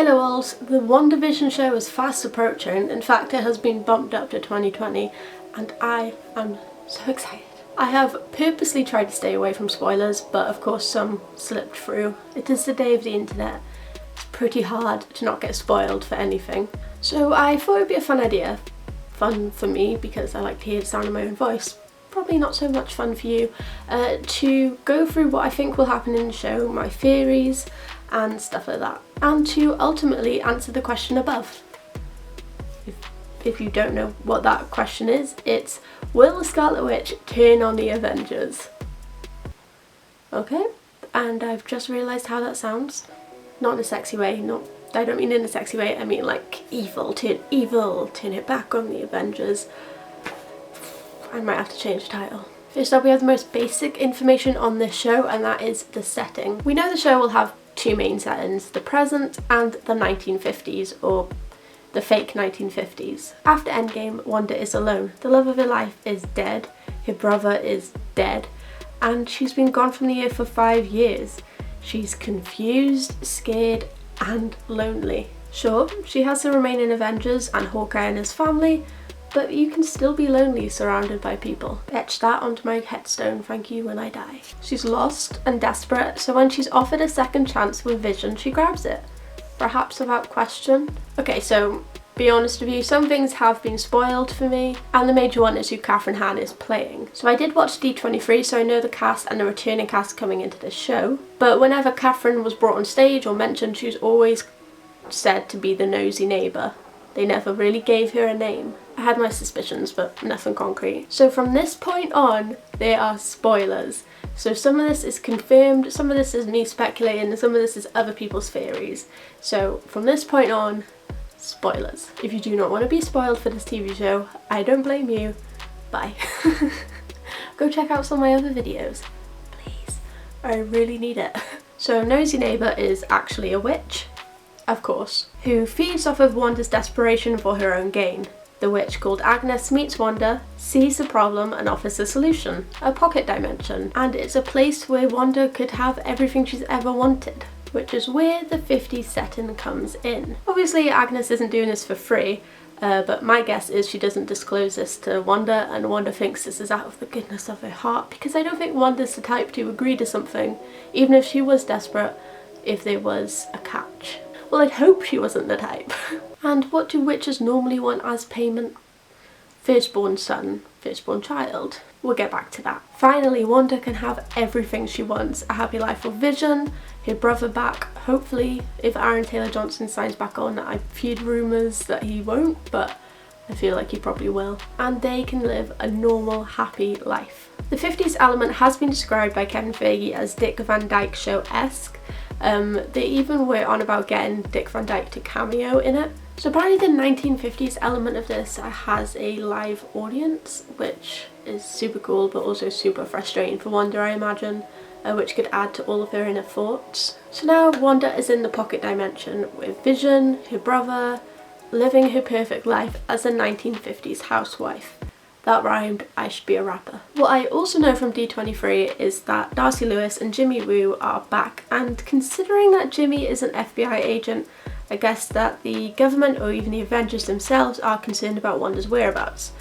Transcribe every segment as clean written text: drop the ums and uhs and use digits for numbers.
Hello alls, the WandaVision show is fast approaching. In fact, it has been bumped up to 2020 and I am so excited. I have purposely tried to stay away from spoilers, but of course some slipped through. It is the day of the internet. It's pretty hard to not get spoiled for anything. So I thought it would be a fun idea. Fun for me because I like to hear the sound of my own voice. Probably not so much fun for you. To go through what I think will happen in the show, my theories and stuff like that. And to ultimately answer the question above. If you don't know what that question is, it's will the Scarlet Witch turn on the Avengers? Okay, and I've just realised how that sounds. Not in a sexy way, I don't mean in a sexy way, I mean like evil, turn it back on the Avengers. I might have to change the title. First up, we have the most basic information on this show, and that is the setting. We know the show will have two main settings, the present and the 1950s, or the fake 1950s. After Endgame, Wanda is alone. The love of her life is dead, her brother is dead, and she's been gone from the earth for 5 years. She's confused, scared, and lonely. Sure, she has the remaining Avengers and Hawkeye and his family, but you can still be lonely surrounded by people. Etch that onto my headstone, thank you when I die. She's lost and desperate, so when she's offered a second chance with Vision, she grabs it. Perhaps without question. Okay, so be honest with you, some things have been spoiled for me, and the major one is who Kathryn Hahn is playing. So I did watch D23, so I know the cast and the returning cast coming into this show, but whenever Kathryn was brought on stage or mentioned, she was always said to be the nosy neighbour. They never really gave her a name. I had my suspicions, but nothing concrete. So from this point on, there are spoilers. So some of this is confirmed, some of this is me speculating, and some of this is other people's theories. So from this point on, spoilers. If you do not want to be spoiled for this TV show, I don't blame you. Bye. Go check out some of my other videos, please. I really need it. So Nosy Neighbour is actually a witch, of course, who feeds off of Wanda's desperation for her own gain. The witch called Agnes meets Wanda, sees the problem and offers a solution, a pocket dimension, and it's a place where Wanda could have everything she's ever wanted, which is where the 50s setting comes in. Obviously Agnes isn't doing this for free, but my guess is she doesn't disclose this to Wanda, and Wanda thinks this is out of the goodness of her heart, because I don't think Wanda's the type to agree to something, even if she was desperate, if there was a catch. Well, I'd hope she wasn't the type. And what do witches normally want as payment? Firstborn son, firstborn child. We'll get back to that. Finally, Wanda can have everything she wants. A happy life with Vision, her brother back, hopefully, if Aaron Taylor-Johnson signs back on. I've heard rumours that he won't, but I feel like he probably will. And they can live a normal, happy life. The 50s element has been described by Kevin Feige as Dick Van Dyke Show-esque. They even were on about getting Dick Van Dyke to cameo in it. So apparently the 1950s element of this has a live audience, which is super cool but also super frustrating for Wanda, I imagine, which could add to all of her inner thoughts. So now Wanda is in the pocket dimension with Vision, her brother, living her perfect life as a 1950s housewife. That rhymed, I should be a rapper. What I also know from D23 is that Darcy Lewis and Jimmy Woo are back, and considering that Jimmy is an FBI agent, I guess that the government or even the Avengers themselves are concerned about Wanda's whereabouts,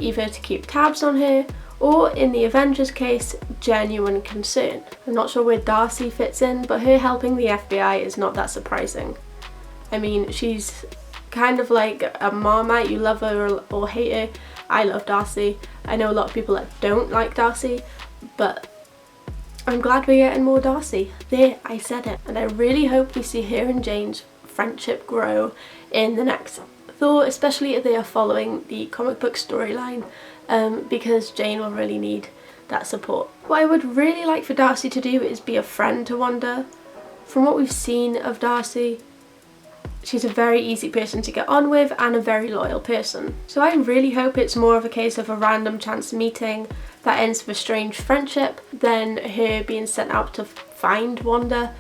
either to keep tabs on her or, in the Avengers case, genuine concern. I'm not sure where Darcy fits in, but her helping the FBI is not that surprising. I mean, she's kind of like a Marmite, you love her or hate her. I love Darcy. I know a lot of people that don't like Darcy, but I'm glad we're getting more Darcy. There, I said it. And I really hope we see her and Jane's friendship grow in the next Thor, especially if they are following the comic book storyline, because Jane will really need that support. What I would really like for Darcy to do is be a friend to Wanda. From what we've seen of Darcy, she's a very easy person to get on with and a very loyal person. So I really hope it's more of a case of a random chance meeting that ends with a strange friendship than her being sent out to find Wanda.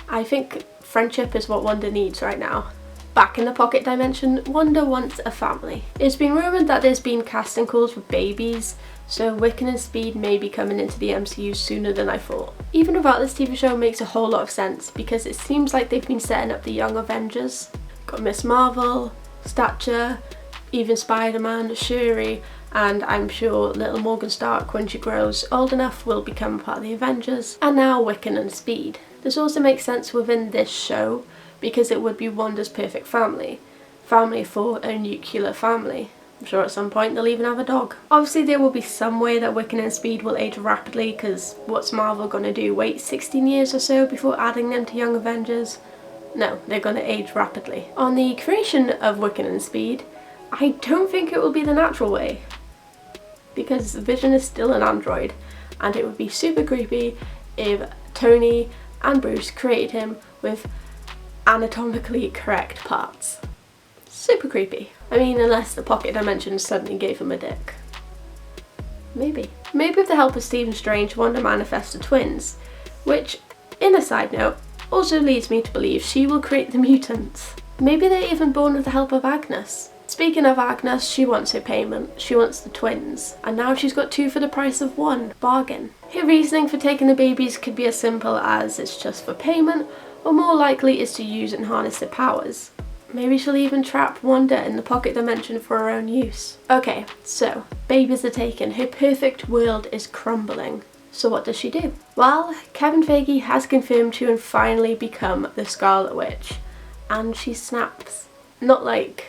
I think friendship is what Wanda needs right now. Back in the pocket dimension, Wanda wants a family. It's been rumoured that there's been casting calls for babies, so Wiccan and Speed may be coming into the MCU sooner than I thought. Even without this TV show makes a whole lot of sense because it seems like they've been setting up the young Avengers. Got Miss Marvel, Stature, even Spider-Man, Shuri, and I'm sure little Morgan Stark, when she grows old enough, will become part of the Avengers. And now Wiccan and Speed. This also makes sense within this show because it would be Wanda's perfect family. Family for a nuclear family. I'm sure at some point they'll even have a dog. Obviously there will be some way that Wiccan and Speed will age rapidly because what's Marvel gonna do, wait 16 years or so before adding them to Young Avengers? No, they're gonna age rapidly. On the creation of Wiccan and Speed, I don't think it will be the natural way because Vision is still an android and it would be super creepy if Tony and Bruce created him with anatomically correct parts. Super creepy. I mean, unless the pocket dimension suddenly gave him a dick. Maybe. Maybe with the help of Stephen Strange, Wanda manifests the twins, which, in a side note, also leads me to believe she will create the mutants. Maybe they're even born with the help of Agnes. Speaking of Agnes, she wants her payment. She wants the twins. And now she's got 2 for the price of 1. Bargain. Her reasoning for taking the babies could be as simple as it's just for payment, or more likely is to use and harness their powers. Maybe she'll even trap Wanda in the pocket dimension for her own use. Okay, so babies are taken. Her perfect world is crumbling. So what does she do? Well, Kevin Feige has confirmed she will finally become the Scarlet Witch. And she snaps. Not like,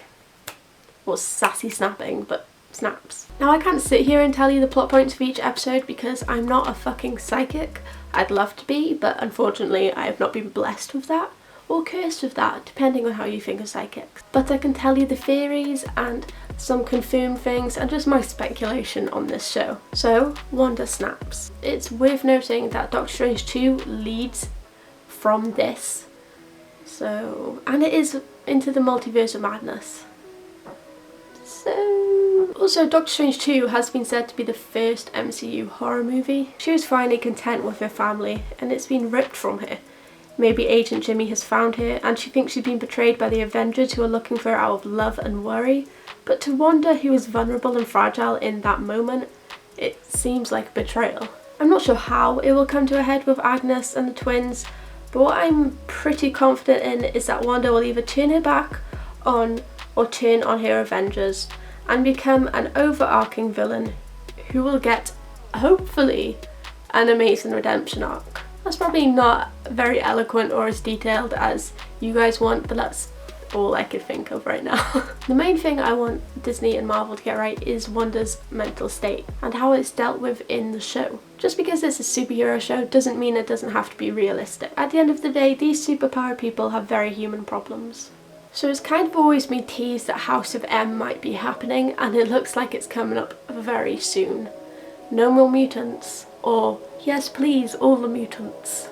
well, sassy snapping, but snaps. Now I can't sit here and tell you the plot points of each episode because I'm not a fucking psychic. I'd love to be, but unfortunately I have not been blessed with that. Or cursed with that, depending on how you think of psychics. But I can tell you the theories and some confirmed things and just my speculation on this show. So, Wanda snaps. It's worth noting that Doctor Strange 2 leads from this. So, and it is into the multiverse of madness. So, also Doctor Strange 2 has been said to be the first MCU horror movie. She was finally content with her family and it's been ripped from her. Maybe Agent Jimmy has found her and she thinks she's been betrayed by the Avengers who are looking for her out of love and worry. But to Wanda, who is vulnerable and fragile in that moment, it seems like betrayal. I'm not sure how it will come to a head with Agnes and the twins, but what I'm pretty confident in is that Wanda will either turn her back on or turn on her Avengers and become an overarching villain who will get, hopefully, an amazing redemption arc. That's probably not very eloquent or as detailed as you guys want, but that's all I could think of right now. The main thing I want Disney and Marvel to get right is Wanda's mental state and how it's dealt with in the show. Just because it's a superhero show doesn't mean it doesn't have to be realistic. At the end of the day, these superpowered people have very human problems. So it's kind of always been teased that House of M might be happening and it looks like it's coming up very soon. No more mutants, or yes please, all the mutants.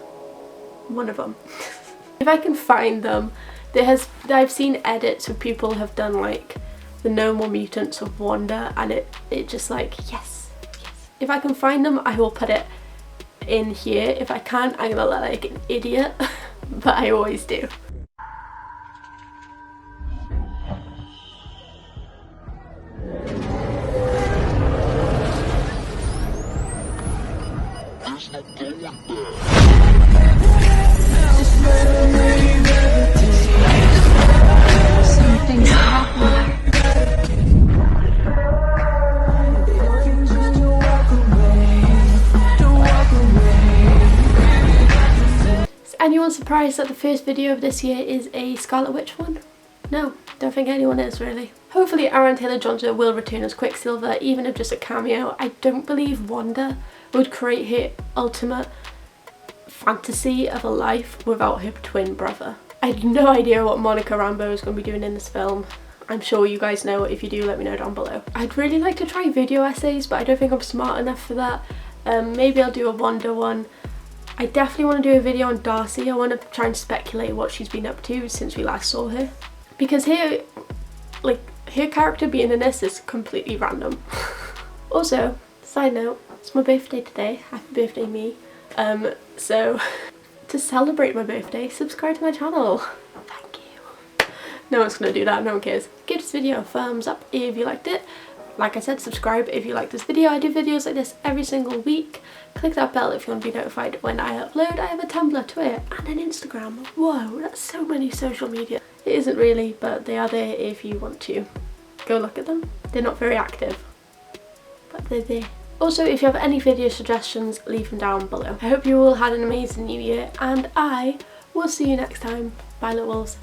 One of them. If I can find them, I've seen edits where people have done like the No More Mutants of Wanda and it just like, yes, yes. If I can find them, I will put it in here. If I can't, I'm gonna look like an idiot, but I always do. Anyone surprised that the first video of this year is a Scarlet Witch one? No, don't think anyone is really. Hopefully Aaron Taylor-Johnson will return as Quicksilver, even if just a cameo. I don't believe Wanda would create her ultimate fantasy of a life without her twin brother. I had no idea what Monica Rambeau is going to be doing in this film. I'm sure you guys know. If you do, let me know down below. I'd really like to try video essays, but I don't think I'm smart enough for that. Maybe I'll do a Wanda one. I definitely want to do a video on Darcy. I want to try and speculate what she's been up to since we last saw her. Because her character being in this is completely random. Also, side note, it's my birthday today. Happy birthday me. So, to celebrate my birthday, subscribe to my channel. Thank you. No one's gonna do that, no one cares. Give this video a thumbs up if you liked it. Like I said, subscribe if you like this video. I do videos like this every single week. Click that bell if you want to be notified when I upload. I have a Tumblr, Twitter and an Instagram. Whoa, that's so many social media. It isn't really, but they are there if you want to go look at them. They're not very active, but they're there. Also, if you have any video suggestions, leave them down below. I hope you all had an amazing new year, and I will see you next time. Bye, little wolves.